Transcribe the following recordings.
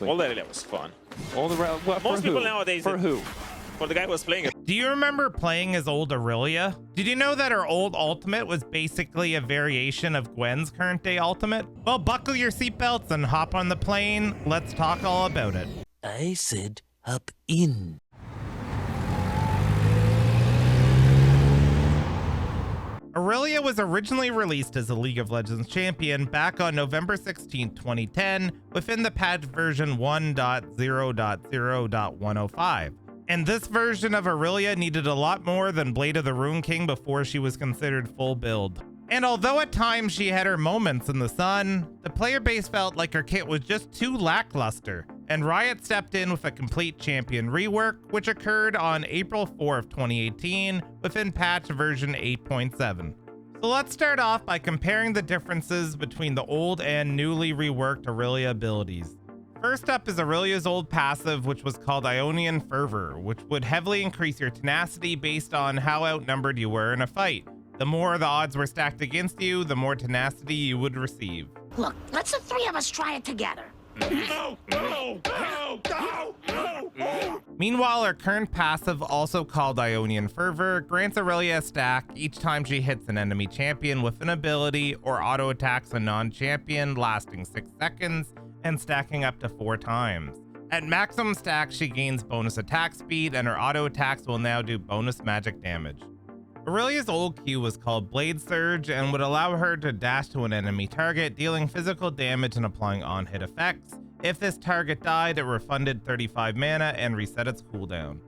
Old Irelia was fun. Most people nowadays. For who? For the guy who was playing it. Do you remember playing as old Irelia? Did you know that her old ultimate was basically a variation of Gwen's current day ultimate? Well, buckle your seatbelts and hop on the plane. Let's talk all about it. I said hop in. Irelia was originally released as a League of Legends champion back on November 16, 2010, within the patch version 1.0.0.105. And this version of Irelia needed a lot more than Blade of the Rune King before she was considered full build. And although at times she had her moments in the sun, the player base felt like her kit was just too lackluster, and Riot stepped in with a complete champion rework, which occurred on April 4th, 2018 within patch version 8.7. So let's start off by comparing the differences between the old and newly reworked Irelia abilities. First up is Irelia's old passive, which was called Ionian Fervor, which would heavily increase your tenacity based on how outnumbered you were in a fight. The more the odds were stacked against you, the more tenacity you would receive. Look, let's the three of us try it together. Meanwhile, her current passive, also called Ionian Fervor, grants Irelia a stack each time she hits an enemy champion with an ability or auto attacks a non-champion, lasting 6 seconds and stacking up to 4 times. At maximum stack, she gains bonus attack speed, and her auto attacks will now do bonus magic damage. Irelia's old Q was called Blade Surge and would allow her to dash to an enemy target, dealing physical damage and applying on-hit effects. If this target died, it refunded 35 mana and reset its cooldown.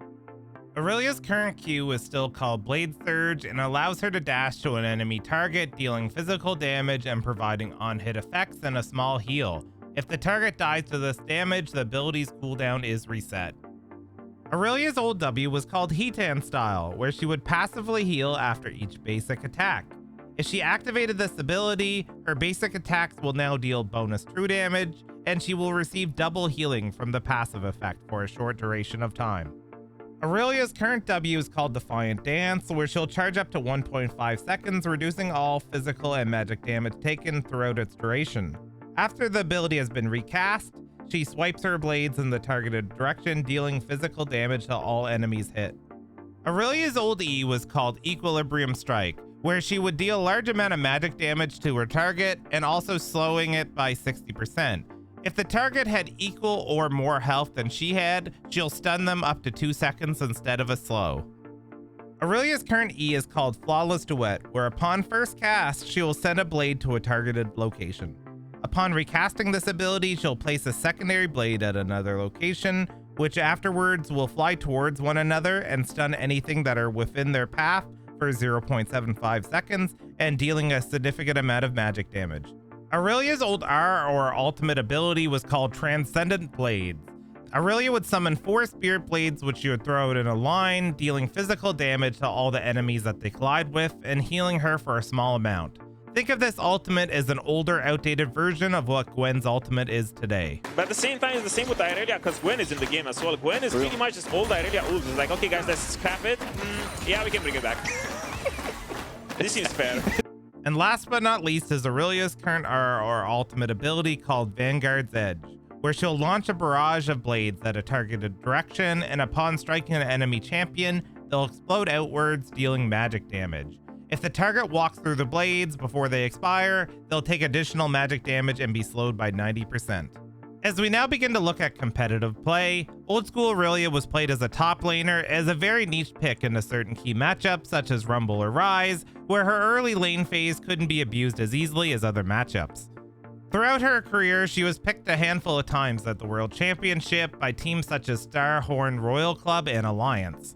Irelia's current Q is still called Blade Surge and allows her to dash to an enemy target, dealing physical damage and providing on-hit effects and a small heal. If the target dies to this damage, the ability's cooldown is reset. Irelia's old W was called Heatan Style, where she would passively heal after each basic attack. If she activated this ability, her basic attacks will now deal bonus true damage, and she will receive double healing from the passive effect for a short duration of time. Irelia's current W is called Defiant Dance, where she'll charge up to 1.5 seconds, reducing all physical and magic damage taken throughout its duration. After the ability has been recast, she swipes her blades in the targeted direction, dealing physical damage to all enemies hit. Irelia's old E was called Equilibrium Strike, where she would deal a large amount of magic damage to her target and also slowing it by 60%. If the target had equal or more health than she had, she'll stun them up to 2 seconds instead of a slow. Irelia's current E is called Flawless Duet, where upon first cast, she will send a blade to a targeted location. Upon recasting this ability, she'll place a secondary blade at another location, which afterwards will fly towards one another and stun anything that are within their path for 0.75 seconds and dealing a significant amount of magic damage. Irelia's old R or ultimate ability was called Transcendent Blades. Irelia would summon 4 spirit blades, which she would throw out in a line, dealing physical damage to all the enemies that they collide with and healing her for a small amount. Think of this ultimate as an older, outdated version of what Gwen's ultimate is today. But at the same time, it's the same with Irelia, because Gwen is in the game as well. Gwen is pretty much just old Irelia. Ooh, it's like, okay guys, let's scrap it. Yeah, we can bring it back. This seems fair. And last but not least is Irelia's current R or ultimate ability called Vanguard's Edge, where she'll launch a barrage of blades at a targeted direction, and upon striking an enemy champion, they'll explode outwards, dealing magic damage. If the target walks through the blades before they expire, they'll take additional magic damage and be slowed by 90%. As we now begin to look at competitive play, old school Irelia was played as a top laner as a very niche pick in a certain key matchup such as Rumble or Rise, where her early lane phase couldn't be abused as easily as other matchups. Throughout her career, she was picked a handful of times at the World Championship by teams such as Starhorn Royal Club and Alliance.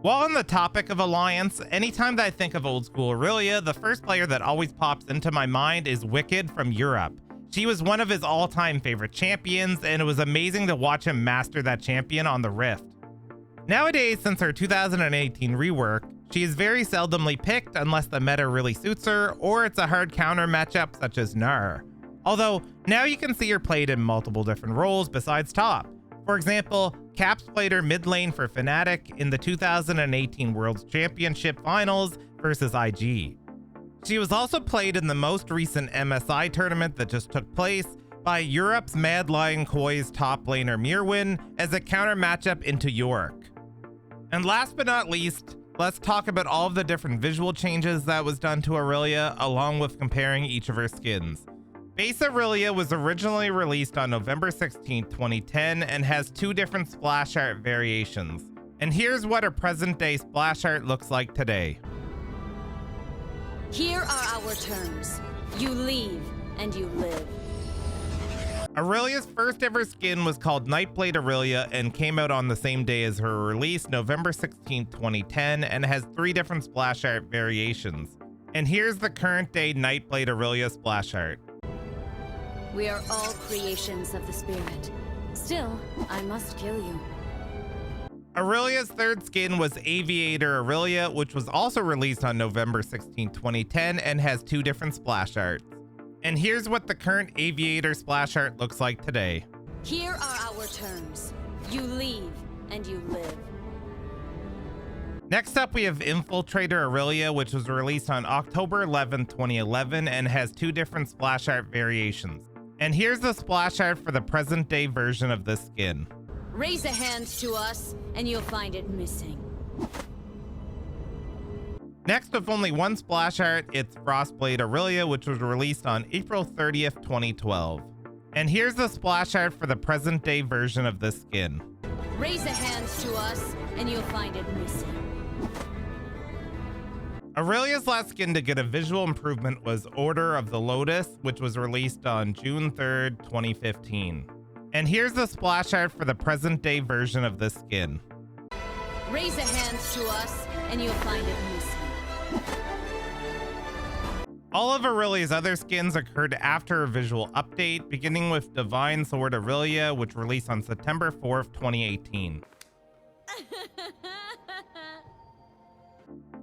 While on the topic of Alliance, anytime that I think of old school Irelia, the first player that always pops into my mind is Wicked from Europe. She was one of his all-time favorite champions, and it was amazing to watch him master that champion on the Rift. Nowadays, since her 2018 rework, she is very seldomly picked unless the meta really suits her, or it's a hard counter matchup such as Gnar. Although, now you can see her played in multiple different roles besides top. For example, Caps played her mid lane for Fnatic in the 2018 World Championship Finals versus IG. She was also played in the most recent MSI tournament that just took place, by Europe's Mad Lion Koi's top laner Mirwin as a counter matchup into Yorick. And last but not least, let's talk about all of the different visual changes that was done to Irelia, along with comparing each of her skins. Base Irelia was originally released on November 16, 2010 and has 2 different splash art variations. And here's what her present day splash art looks like today. Here are our terms. You leave and you live. Irelia's first ever skin was called Nightblade Irelia and came out on the same day as her release, November 16, 2010, and has 3 different splash art variations. And here's the current day Nightblade Irelia splash art. We are all creations of the spirit. Still, I must kill you. Irelia's third skin was Aviator Irelia, which was also released on November 16, 2010 and has 2 different splash arts. And here's what the current Aviator splash art looks like today. Here are our terms. You leave and you live. Next up, we have Infiltrator Irelia, which was released on October 11, 2011 and has 2 different splash art variations. And here's the splash art for the present day version of this skin. Raise a hand to us and you'll find it missing. Next, with only 1 splash art, it's Frostblade Irelia, which was released on April 30th, 2012. And here's the splash art for the present day version of this skin. Raise a hand to us and you'll find it missing. Irelia's last skin to get a visual improvement was Order of the Lotus, which was released on June 3rd, 2015. And here's the splash art for the present day version of this skin. Raise a hand to us and you'll find it missing. All of Irelia's other skins occurred after a visual update, beginning with Divine Sword Irelia, which released on September 4th, 2018.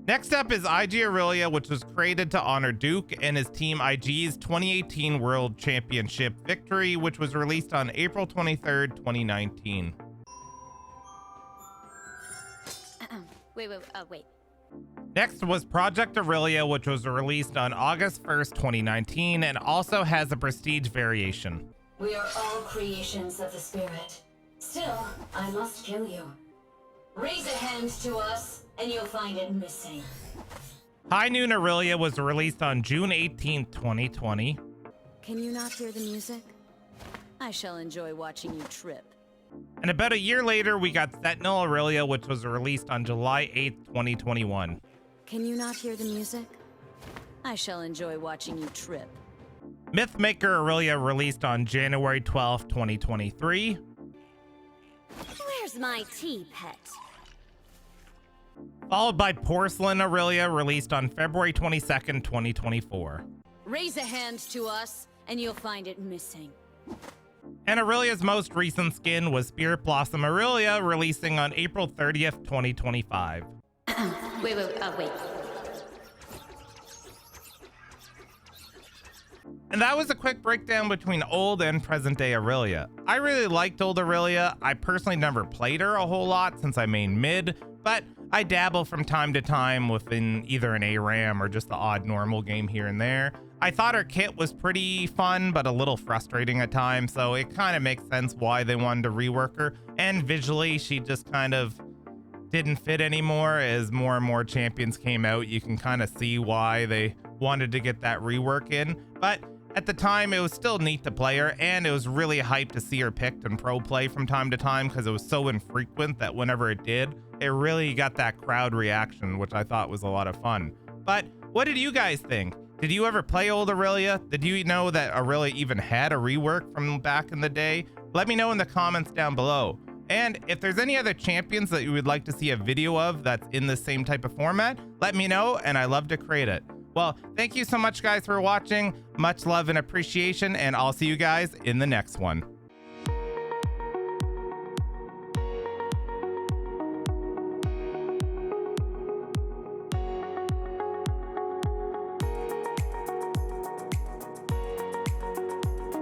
Next up is IG Irelia, which was created to honor Duke and his team IG's 2018 World Championship victory, which was released on April 23rd, 2019. Wait. Next was Project Irelia, which was released on August 1st, 2019, and also has a prestige variation. We are all creations of the spirit. Still, I must kill you. Raise a hand to us, and you'll find it missing. High Noon Irelia was released on June 18th, 2020. Can you not hear the music? I shall enjoy watching you trip. And about a year later, we got Sentinel Irelia, which was released on July 8th, 2021. Can you not hear the music? I shall enjoy watching you trip. Mythmaker Irelia released on January 12th, 2023. Where's my tea, pet? Followed by Porcelain Irelia, released on February 22nd, 2024. Raise a hand to us, and you'll find it missing. And Irelia's most recent skin was Spirit Blossom Irelia, releasing on April 30th, 2025. Wait. And that was a quick breakdown between old and present day Irelia. I really liked old Irelia. I personally never played her a whole lot since I main mid, but I dabble from time to time within either an ARAM or just the odd normal game here and there. I thought her kit was pretty fun, but a little frustrating at times, so it kind of makes sense why they wanted to rework her. And visually, she just kind of didn't fit anymore. As more and more champions came out, you can kind of see why they wanted to get that rework in. But at the time, it was still neat to play her, and it was really hyped to see her picked in pro play from time to time because it was so infrequent that whenever it did, it really got that crowd reaction, which I thought was a lot of fun. But what did you guys think? Did you ever play old Irelia? Did you know that Irelia even had a rework from back in the day? Let me know in the comments down below. And if there's any other champions that you would like to see a video of that's in the same type of format, let me know, and I love to create it. Well, thank you so much, guys, for watching. Much love and appreciation, and I'll see you guys in the next one.